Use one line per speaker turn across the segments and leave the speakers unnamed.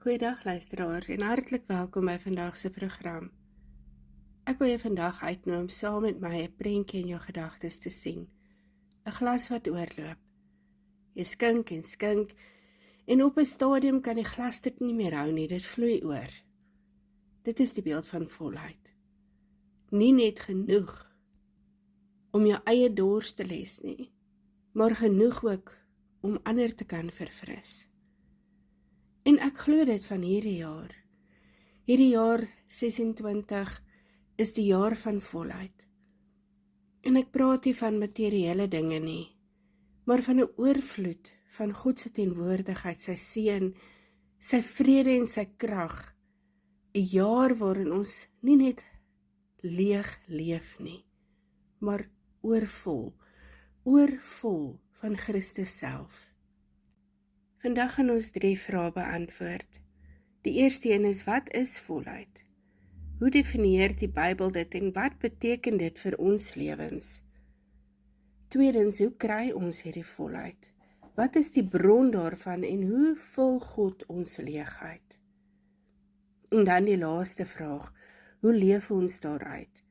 Goeiedag luisteraar en hartlik welkom by vandag se program. Ek wil jou vandag uitnooi om saam met my 'n prentjie in jou gedagtes te sien. 'n Glas wat oorloop. Jy skink en op 'n stadium kan die glas dit nie meer hou nie, dit vloei oor. Dit is die beeld van volheid. Nie net genoeg om jou eie dors te les nie, maar genoeg ook om ander te kan verfris. En ek glo dit van hierdie jaar. Hierdie jaar 26 is die jaar van volheid. En ek praat nie van materiële dinge nie, maar van 'n oorvloed van God se teenwoordigheid, sy seën, sy vrede en sy krag. 'n Jaar waarin ons nie net leeg leef nie, maar oorvol van Christus self. Vandag gaan ons 3 vrae beantwoord. Die eerste een is, wat is volheid? Hoe definieer die Bybel dit en wat beteken dit vir ons lewens? Tweedens, hoe kry ons hierdie volheid? Wat is die bron daarvan en hoe vul God ons leegheid? En dan die laaste vraag, hoe leef ons daaruit?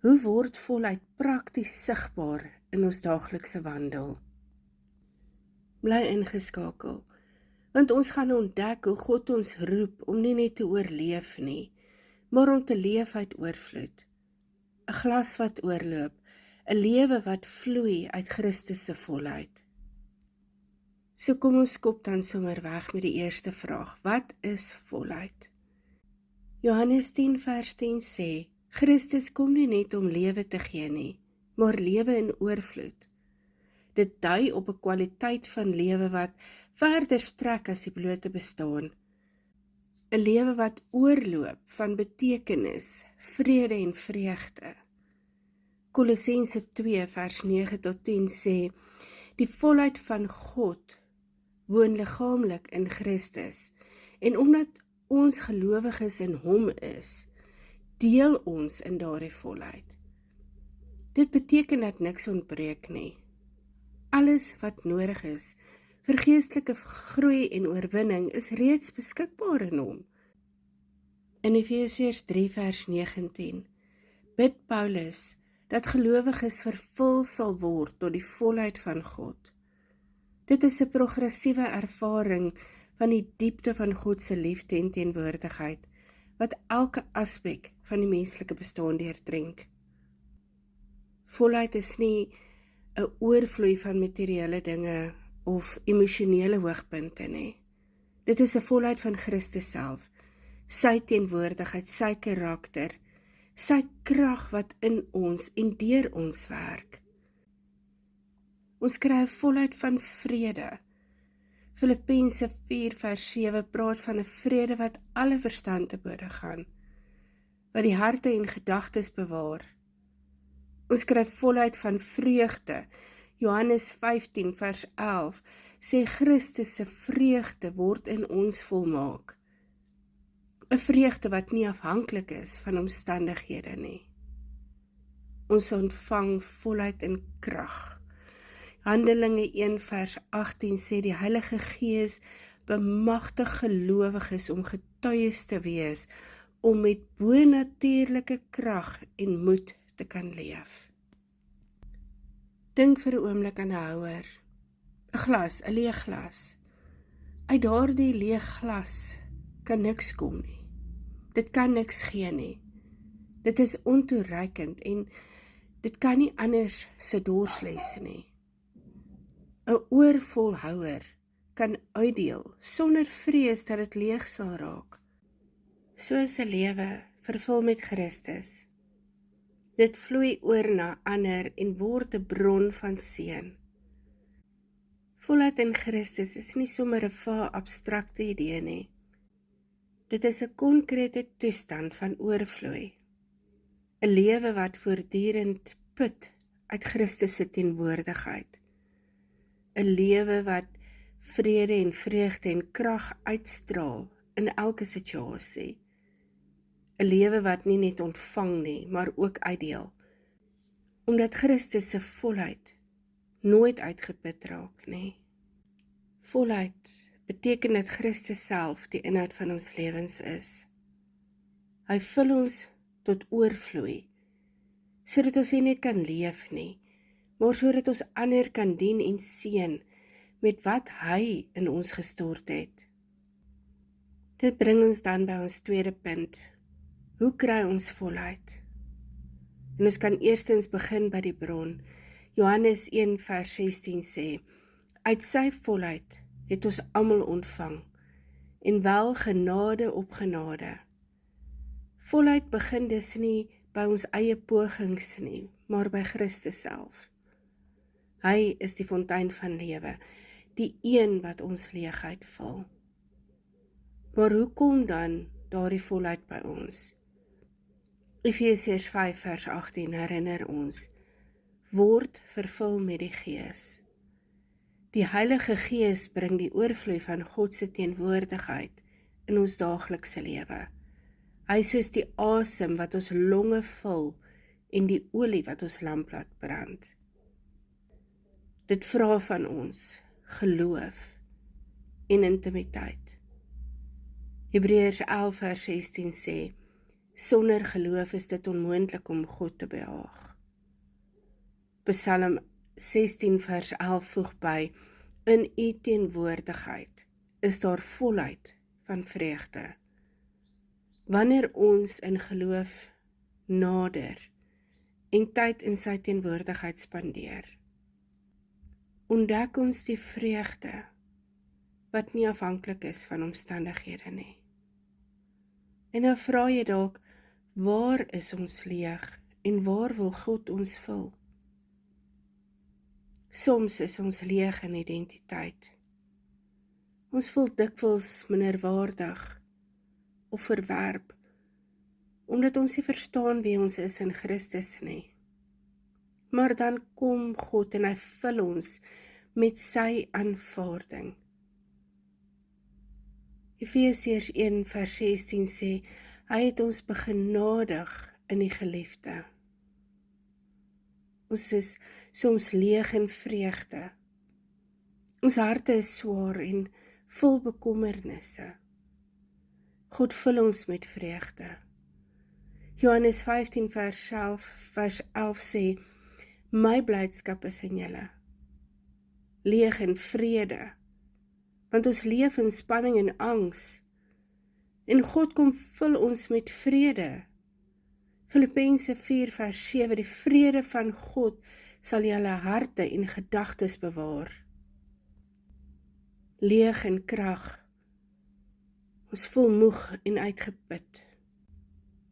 Hoe word volheid prakties sigbaar in ons daaglikse wandel? Bly ingeskakel, want ons gaan ontdek hoe God ons roep om nie net te oorleef nie, maar om te leef uit oorvloed. 'n Glas wat oorloop, 'n lewe wat vloei uit Christus se volheid. So kom ons skop dan sommer weg met die eerste vraag, wat is volheid? Johannes 10 vers 10 sê, Christus kom nie net om lewe te gee nie, maar lewe in oorvloed. Dit dui op 'n kwaliteit van lewe wat verder strek as die blote bestaan. 'n Lewe wat oorloop van betekenis, vrede en vreugde. Kolossense 2 vers 9 tot 10 sê, die volheid van God woon liggaamlik in Christus, en omdat ons gelowiges in hom is, deel ons in daardie volheid. Dit beteken dat niks ontbreek nie. Alles wat nodig is vir geestelike groei en oorwinning is reeds beskikbaar in hom. In Efesiërs 3 vers 19 bid Paulus dat gelowiges vervul sal word tot die volheid van God. Dit is 'n progressiewe ervaring van die diepte van God se liefde en teenwoordigheid, wat elke aspek van die menslike bestaan deurdrink. Volheid is nie 'n oorvloei van materiële dinge of emosionele hoogpunte nie. Dit is 'n volheid van Christus self, sy teenwoordigheid, sy karakter, sy krag wat in ons en deur ons werk. Ons kry 'n volheid van vrede. Filippense 4 vers 7 praat van 'n vrede wat alle verstand te bode gaan, wat die harte en gedagtes bewaar. Ons kry volheid van vreugde. Johannes 15 vers 11 sê Christus se vreugde word in ons volmaak. 'n Vreugde wat nie afhanklik is van omstandighede nie. Ons ontvang volheid in krag. Handelinge 1 vers 18 sê die Heilige Gees bemagtig gelowiges om getuies te wees, om met bonatuurlike krag en moed te kan leef. Dink vir 'n oomblik aan 'n houer, 'n glas, 'n leeg glas. Uit daardie leeg glas kan niks kom nie. Dit kan niks gee nie. Dit is ontoereikend en dit kan nie anders se dors les nie. 'n Oorvol houer kan uitdeel sonder vrees dat dit leeg sal raak. Soos 'n lewe vervul met Christus. Dit vloei oor na ander en word 'n bron van seën. Volheid in Christus is nie sommer 'n vaag abstrakte idee nie. Dit is 'n konkrete toestand van oorvloei. 'n Lewe wat voortdurend put uit Christus se teenwoordigheid. 'n Lewe wat vrede en vreugde en krag uitstraal in elke situasie. 'n Lewe wat nie net ontvang nie, maar ook uitdeel. Omdat Christus se volheid nooit uitgeput raak nie. Volheid beteken dat Christus self die inhoud van ons lewens is. Hy vul ons tot oorvloei, sodat ons nie net kan leef nie, maar sodat ons ander kan dien en seën met wat hy in ons gestort het. Dit bring ons dan by ons tweede punt. Hoe kry ons volheid? En ons kan eerstens begin by die bron. Johannes 1 vers 16 sê, uit sy volheid het ons almal ontvang, en wel genade op genade. Volheid begin dus nie by ons eie pogings nie, maar by Christus self. Hy is die fontein van lewe, die een wat ons leegheid vul. Maar hoe kom dan daardie volheid by ons? Efesiërs 5 vers 18 herinner ons, word vervul met die Gees. Die Heilige Gees bring die oorvloei van God se teenwoordigheid in ons daaglikse lewe. Hy is soos die asem wat ons longe vul en die olie wat ons lamp laat brand. Dit vra van ons geloof en intimiteit. Hebreërs 11 vers 16 sê, sonder geloof is dit onmoontlik om God te behaag. Psalm 16 vers 11 voeg by, in u teenwoordigheid is daar volheid van vreugde. Wanneer ons in geloof nader en tyd in sy teenwoordigheid spandeer, ontdek ons die vreugde wat nie afhanklik is van omstandighede nie. En nou vra jy dalk, waar is ons leeg en waar wil God ons vul? Soms is ons leeg in identiteit. Ons voel dikwels minderwaardig of verwerp, omdat ons nie verstaan wie ons is in Christus nie. Maar dan kom God en hy vul ons met sy aanvaarding. Efesiërs 1 vers 16 sê, hy het ons begenadig in die geliefde. Ons is soms leeg in vreugde. Ons harte is swaar en vol bekommernisse. God vul ons met vreugde. Johannes 15 vers 11 sê, my blydskap is in julle, leeg in vrede, want ons leef in spanning en angs, en God kom vul ons met vrede. Filippense 4 vers 7, die vrede van God sal julle harte en gedagtes bewaar. Leeg in krag, ons voel moeg en uitgeput,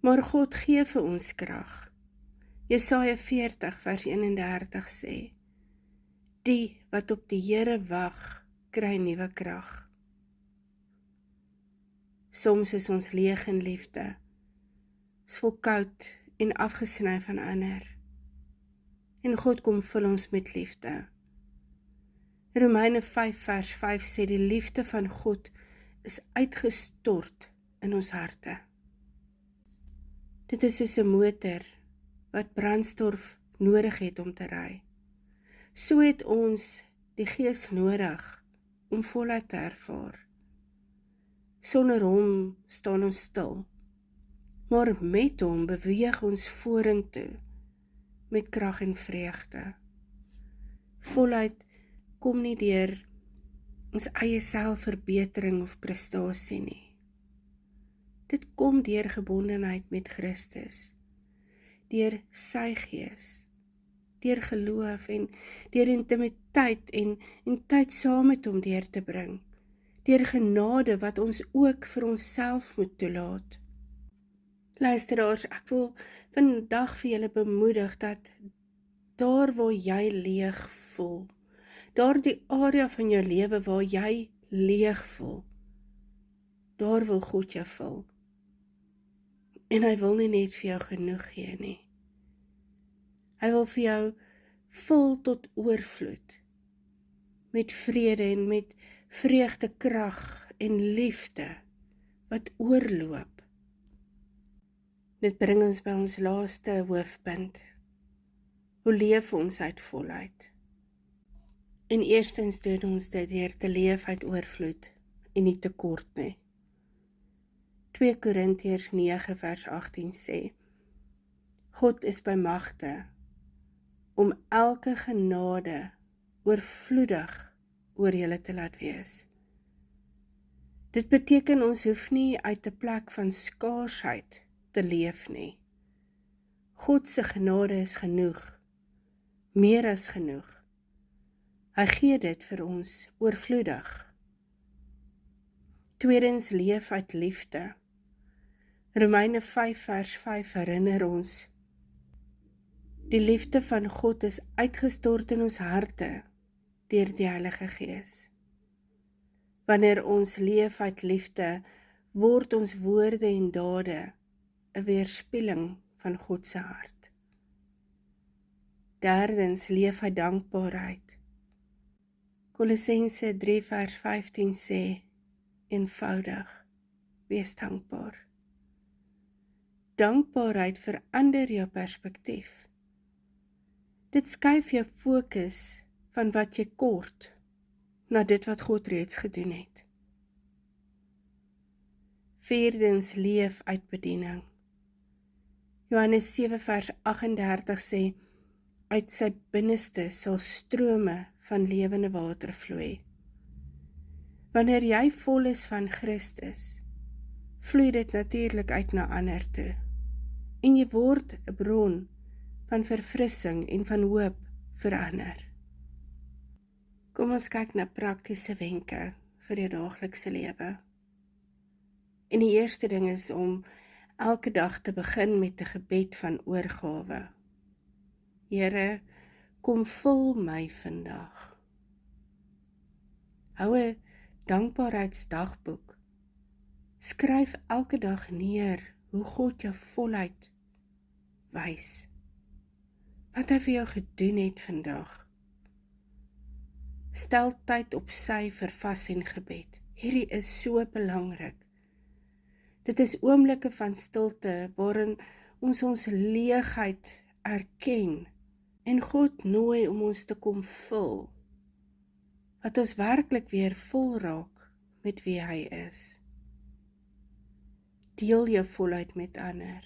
maar God gee vir ons krag. Jesaja 40 vers 31 sê, die wat op die Here wag, kry nuwe krag. Soms is ons leeg in liefde, is vol koud en afgesny van ander, en God kom vul ons met liefde. Romeine 5 vers 5 sê, die liefde van God is uitgestort in ons harte. Dit is soos 'n motor wat brandstof nodig het om te ry. So het ons die Gees nodig om volheid te ervaar. Sonder hom staan ons stil, maar met hom beweeg ons vorentoe met krag en vreugde. Volheid kom nie deur ons eie selfverbetering of prestasie nie. Dit kom deur gebondenheid met Christus, deur sy Gees, deur geloof en deur intimiteit en tyd saam met hom deur te bring, deur genade wat ons ook vir onsself moet toelaat. Luisteraars, ek wil vandag vir julle bemoedig dat daar waar jy leeg voel, daar die area van jou lewe waar jy leeg voel, daar wil God jou vul. En hy wil nie net vir jou genoeg gee nie. Hy wil vir jou vul tot oorvloed, met vrede en met vreugde, krag en liefde, wat oorloop. Dit bring ons by ons laaste hoofpunt. Hoe leef ons uit volheid? En eerstens doen ons dit deur te leef uit oorvloed. en nie tekort nie. 2 Korintiërs 9 vers 18 sê, God is by magte om elke genade oorvloedig oor julle te laat wees. Dit beteken ons hoef nie uit 'n plek van skaarsheid te leef nie. God se genade is genoeg, meer as genoeg. Hy gee dit vir ons oorvloedig. Tweedens, leef uit liefde. Romeine 5 vers 5 herinner ons, die liefde van God is uitgestort in ons harte deur die Heilige Gees. Wanneer ons leef uit liefde, word ons woorde en dade 'n weerspieëling van God se hart. Derdens, leef uit dankbaarheid. Kolossense 3 vers 15 sê, eenvoudig, wees dankbaar. Dankbaarheid verander jou perspektief. Dit skuif jou fokus van wat jy kort na dit wat God reeds gedoen het. Vierdens, leef uit bediening. Johannes 7 vers 38 sê, uit sy binneste sal strome van lewende water vloei. Wanneer jy vol is van Christus, vloei dit natuurlik uit na ander toe. En jy word 'n bron van verfrissing en van hoop vir ander. Kom ons kyk na praktiese wenke vir jou daaglikse lewe. En die eerste ding is om elke dag te begin met 'n gebed van oorgawe. Here, kom vul my vandag. Hou 'n dankbaarheidsdagboek. Skryf elke dag neer hoe God jou voluit wys. Wat hy vir jou gedoen het vandag. Stel tyd op sy vir vas en gebed. Hierdie is so belangrik. Dit is oomblikke van stilte waarin ons leegheid erken en God nooi om ons te kom vul. Dat ons werklik weer vol raak met wie hy is. Deel jou voluit met ander.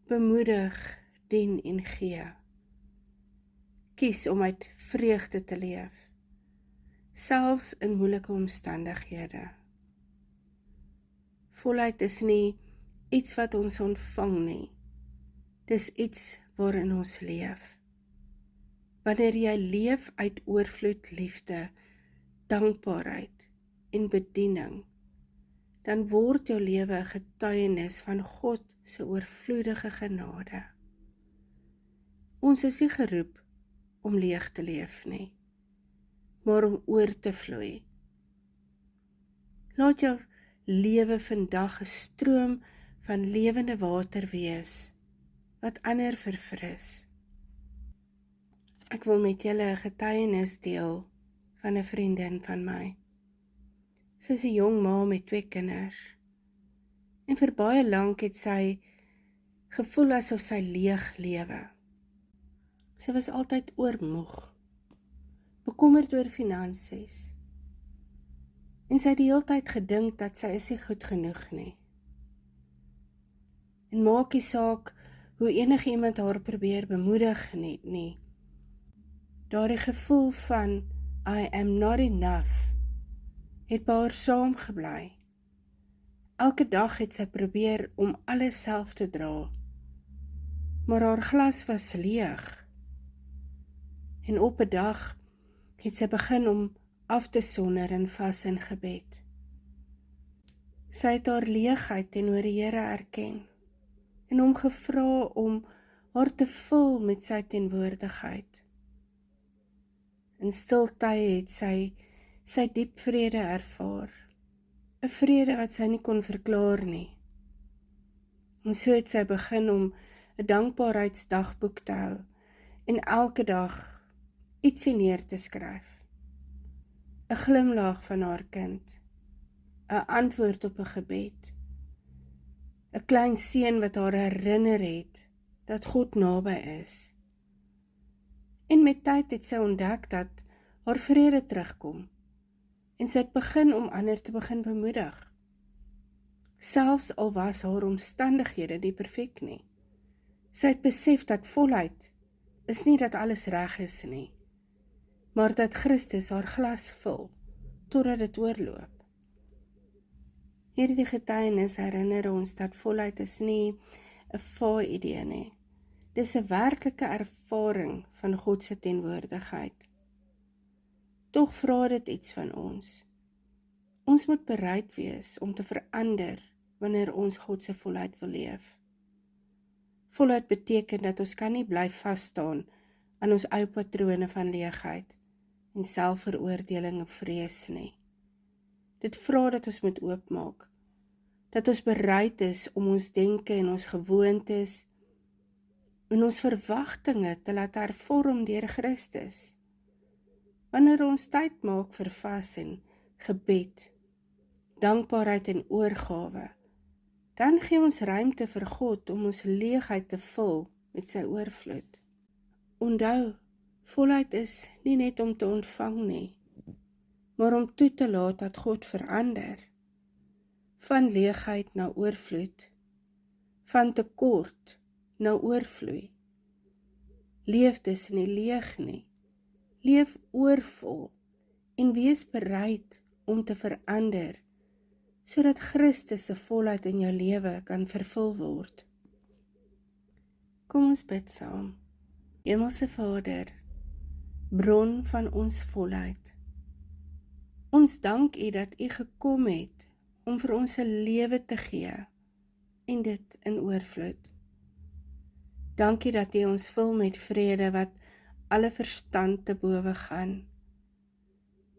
Bemoedig, dien en gee. Kies om uit vreugde te leef, selfs in moeilike omstandighede. Voluit is nie iets wat ons ontvang nie. Dis iets waarin ons leef. Wanneer jy leef uit oorvloed liefde, dankbaarheid en bediening, dan word jou lewe 'n getuienis van God se oorvloedige genade. Ons is nie geroep om leeg te leef nie, maar om oor te vloei. Laat jou lewe vandag 'n stroom van lewende water wees, wat ander verfris. Ek wil met julle 'n getuienis deel van 'n vriendin van my. Sy is 'n jong ma met 2 kinders. En vir baie lank het sy gevoel asof sy leeg lewe. Sy was altyd oormoeg, bekommerd oor finansies. En sy het die hele tyd gedink dat sy is nie goed genoeg nie. En maak nie saak hoe enige iemand haar probeer bemoedig nie. Daardie gevoel van I am not enough het by haar saamgebly. Elke dag het sy probeer om alles self te dra, maar haar glas was leeg. En op 'n dag het sy begin om af te sonder in vas en gebed. Sy het haar leegheid teenoor die Here erken en hom gevra om haar te vul met sy teenwoordigheid. In stil tye het sy diep vrede ervaar, 'n vrede wat sy nie kon verklaar nie. En so het sy begin om 'n dankbaarheidsdagboek te hou en elke dag ietsie neer te skryf. 'n glimlag van haar kind, 'n antwoord op 'n gebed, 'n klein seun wat haar herinner het dat God naby is. En met tyd het sy ontdek dat haar vrede terugkom en sy het begin om ander te begin bemoedig. Selfs al was haar omstandighede nie perfek nie. Sy het besef dat volheid is nie dat alles reg is nie, maar dat Christus haar glas vul, totdat dit oorloop. Hierdie getuienis herinner ons dat volheid is nie 'n vae-idee nie. Dis 'n werklike ervaring van God se teenwoordigheid. Tog vra dit iets van ons. Ons moet bereid wees om te verander wanneer ons God se volheid wil leef. Volheid beteken dat ons kan nie bly vas staan aan ons ou patrone van leegheid en selfveroordeling of vrees nie. Dit vra dat ons moet oopmaak, dat ons bereid is om ons denke en ons gewoontes en ons verwagtinge te laat hervorm deur Christus. Wanneer ons tyd maak vir vas en gebed, dankbaarheid en oorgawe, dan gee ons ruimte vir God om ons leegheid te vul met sy oorvloed. Onthou, volheid is nie net om te ontvang nie, maar om toe te laat dat God verander. Van leegheid na oorvloed, van tekort na oorvloei. Leef dus nie leeg nie, leef oorvol en wees bereid om te verander, sodat Christus se volheid in jou lewe kan vervul word. Kom ons bid saam. Hemelse Vader, bron van ons volheid. Ons dank U dat U gekom het om vir ons 'n lewe te gee en dit in oorvloed. Dankie dat U ons vul met vrede wat alle verstand te bowe gaan,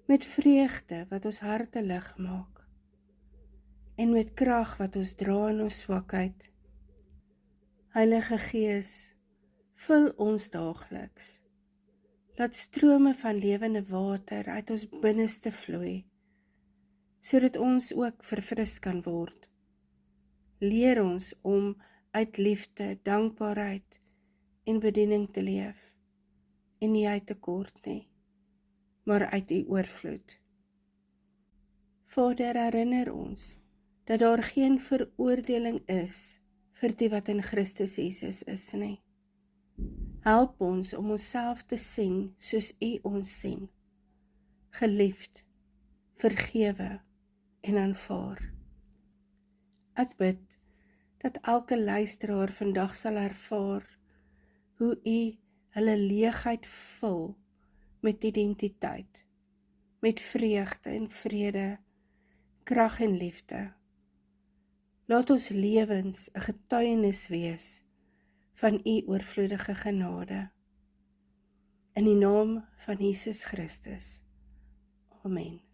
met vreugde wat ons harte lig maak en met krag wat ons dra in ons swakheid. Heilige Gees, vul ons daagliks. Laat strome van lewende water uit ons binneste vloei, sodat ons ook verfris kan word. Leer ons om uit liefde, dankbaarheid en bediening te leef, en nie uit tekort nie, maar uit U oorvloed. Vader, herinner ons dat daar geen veroordeling is vir die wat in Christus Jesus is nie. Help ons om onsself te sien soos U ons sien, geliefd, vergewe en aanvaar. Ek bid dat elke luisteraar vandag sal ervaar hoe U hulle leegheid vul met identiteit, met vreugde en vrede, krag en liefde. Laat ons lewens 'n getuienis wees van U oorvloedige genade. In die naam van Jesus Christus. Amen.